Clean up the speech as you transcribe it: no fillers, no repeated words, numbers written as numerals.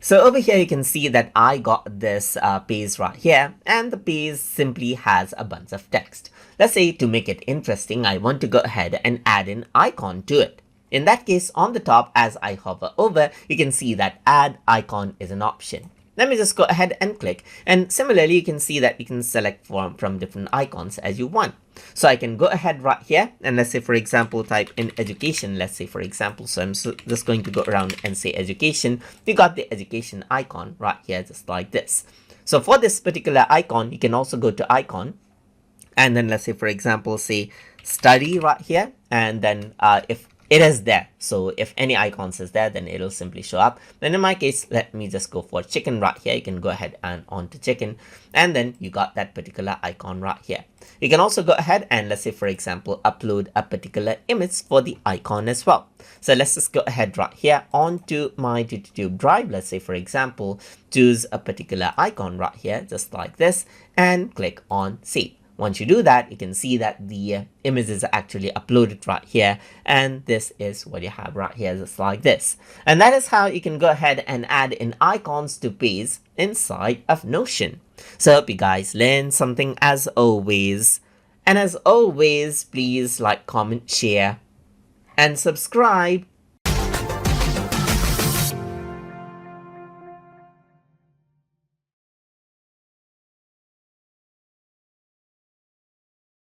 So over here, you can see that I got this page right here, and the page simply has a bunch of text. Let's say to make it interesting, I want to go ahead and add an icon to it. In that case, on the top, as I hover over, you can see that add icon is an option. Let me just go ahead and click, and similarly you can see that you can select from different icons as you want. So I can go ahead right here, and let's say for example type in education, let's say for example. So I'm just going to go around and say education. We got the education icon right here, just like this. So for this particular icon, you can also go to icon, and then let's say for example say study right here, and then if it is there, so if any icons is there, then it'll simply show up. Then in my case, let me just go for chicken right here. You can go ahead and onto chicken, and then you got that particular icon right here. You can also go ahead and let's say for example upload a particular image for the icon as well. So let's just go ahead right here onto my YouTube drive. Let's say for example choose a particular icon right here, just like this, and click on save. Once you do that, you can see that the images are actually uploaded right here, and this is what you have right here, just like this. And that is how you can go ahead and add in icons to pages inside of Notion. So I hope you guys learned something as always. And as always, please like, comment, share, and subscribe